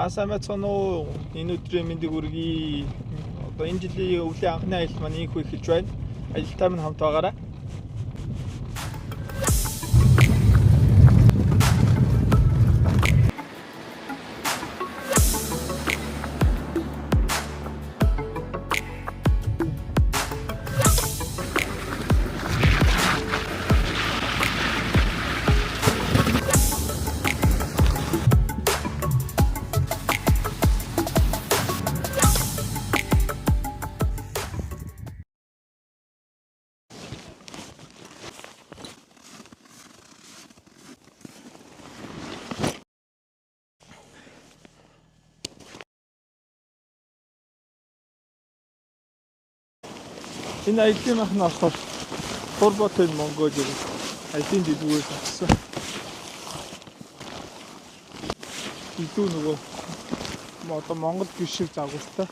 Сайн байцгаана уу? Энэ өдрийн мэндийг хүргэе. Одоо энэ жилийн өвлийн анхны аялал маань ийхүү эхэлж байна. Аялалтай минь хамт байгаарай. Энэ аяллаа мах нь болохоор Турботын Монголиэр аялын дэлгүүрээс авсан. Илүү нөгөө одоо Монгол гişиг загвартай.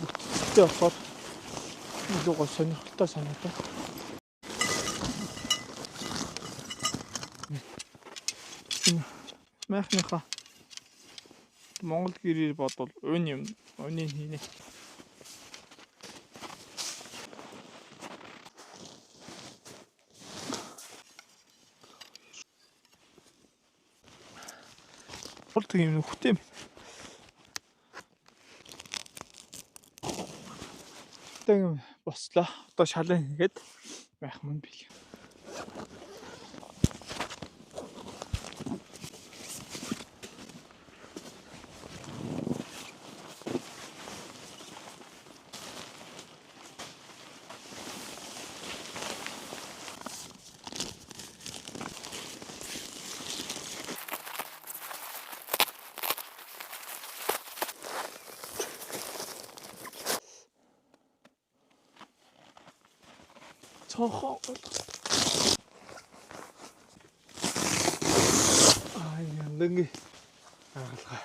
Бүтцтэй болохоор илүү гоо сонирхолтой санагдав. Энэ махныхаа Монгол гэрээр бодвол ууны хийнэ. Болдог юм нөхтэй юм. Тэгтээ бослоо. Одоо шалан хийгээд байх мөн бий. Цохоо. Янданги агалгаа.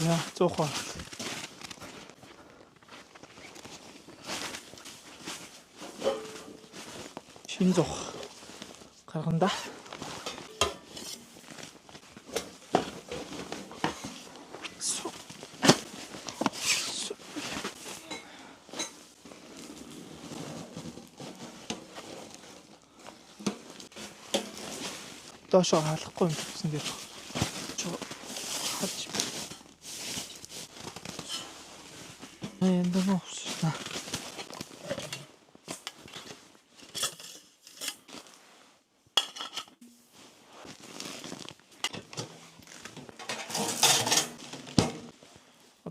Яа, цохоо. Шин зох гарганда. Доошоо халахгүй юм гэсэн дээр хаж энд нөөсна.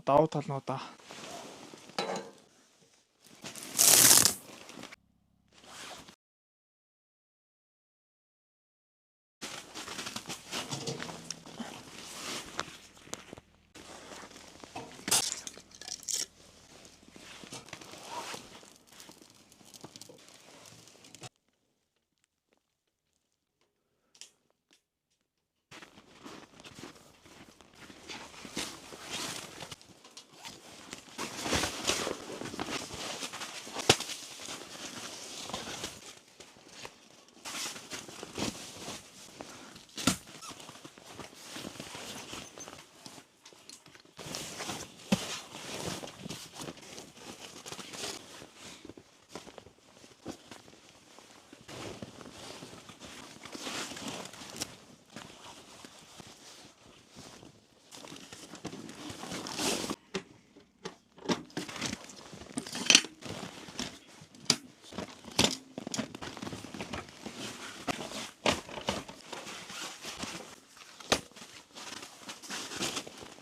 Давуу тал нь удаа.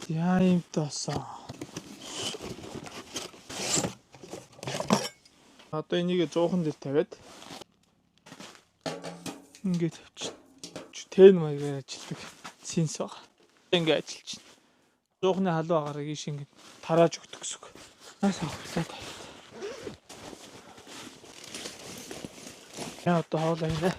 Яа юм тосоо. Одоо энийг 100хан дээр тавиад ингээд тавьчих. Тэн маягаар ажилладаг синс байгаа. Ингээд ажиллаж байна. 100-ны халуу агарыг ийш ингээд тарааж өгдөг гэсэн үг. Наас авахлаа. Яа одоо хоолой нэ.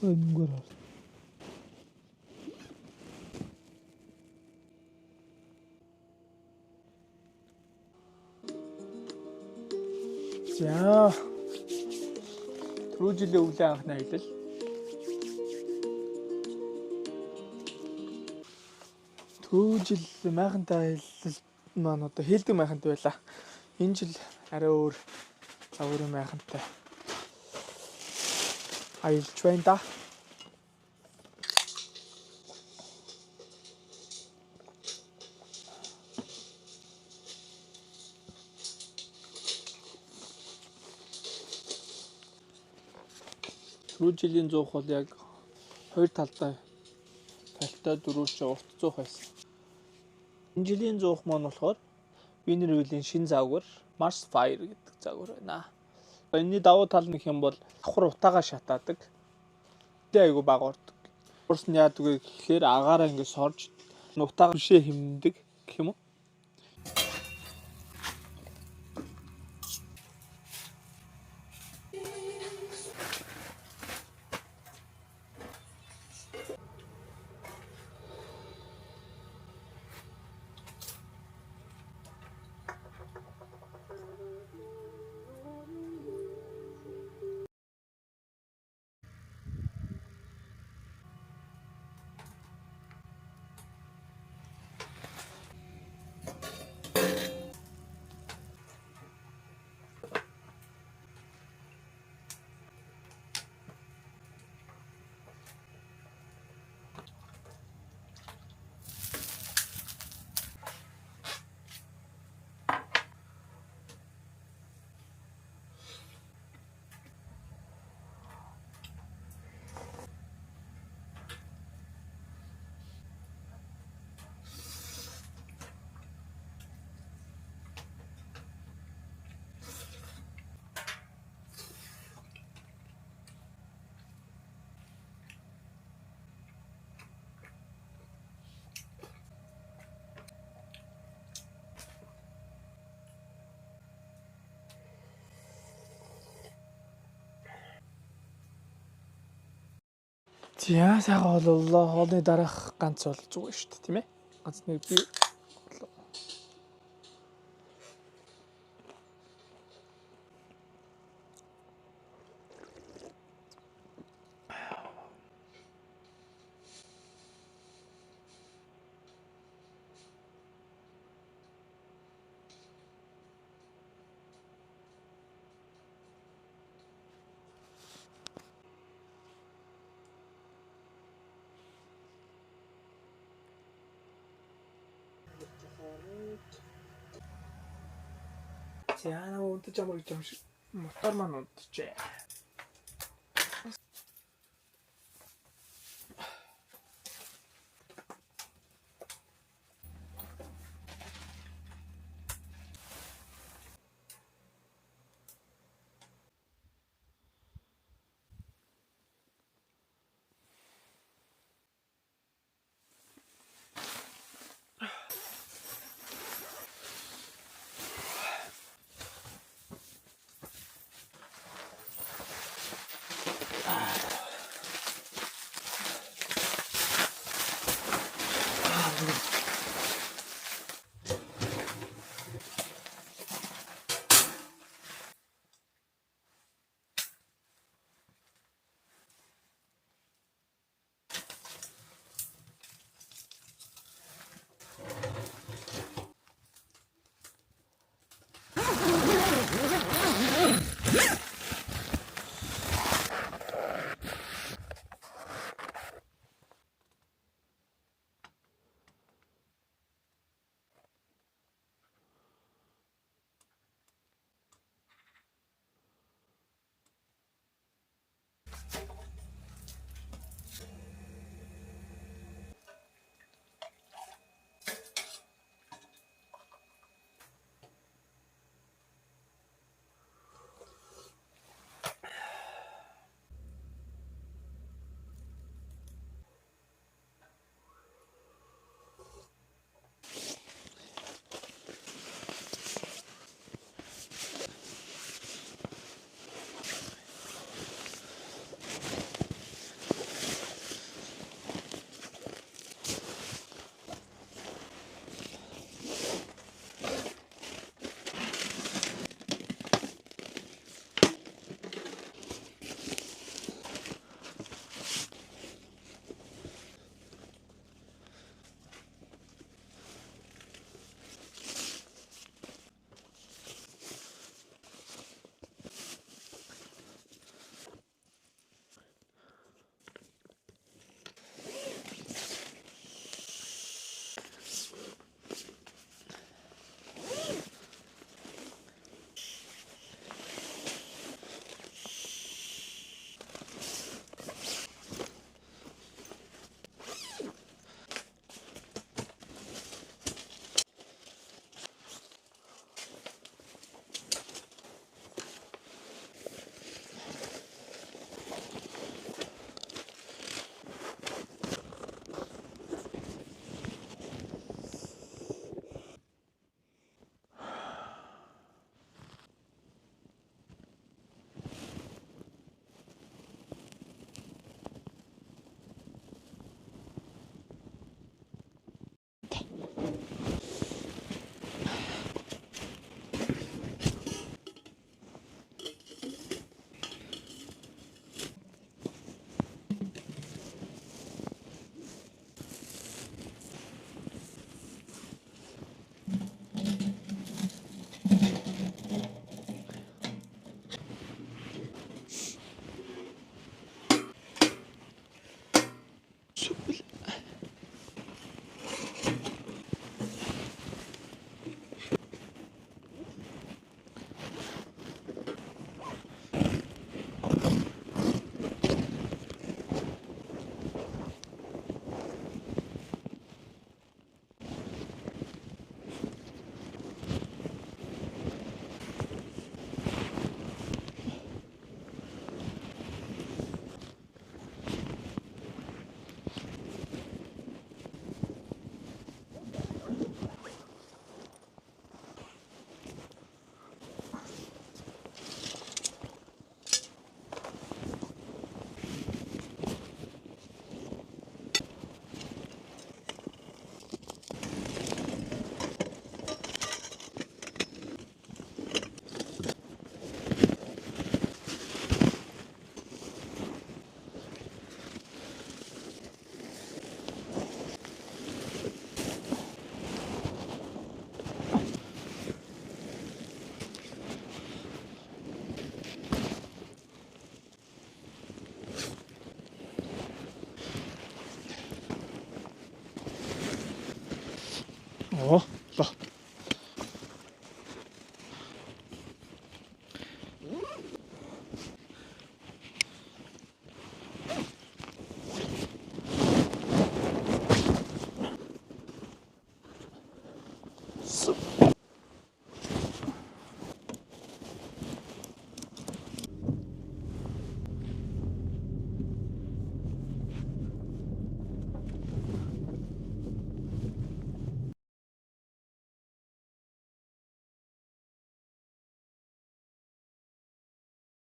Энэгээр хар. За. Түрүү жилийн өвлийн анхны аялал. Түрүү жил майхантай аялал маань одоо хэлдэг майхантай байла. Энэ жил арай өөр загварын майхантай аялж байна да. Түрүү жилийн 100 бол яг хоёр талдаа талтай дөрөвч урт 100 байсан. Энэ жилийн 100 маань болохоор Winner Wheel-ийн шинэ загвар Mars Fire гэдэг загвар байна. Энэний давуу тал нь гэх юм бол давхар утаагаа шатаадаг. Тэ айгу бага ордог. Урс нь яадаг вэ гэхээр агаараа ингэ сорж утаагаа бишээ хэмндэг гэх юм уу? За сайхан боллоо. Хоолны дараах ганц бол зүгээр шүү дээ, тийм ээ. Ганц нэг би За унтаж амар гэж юм шиг мотор маань унтжээ.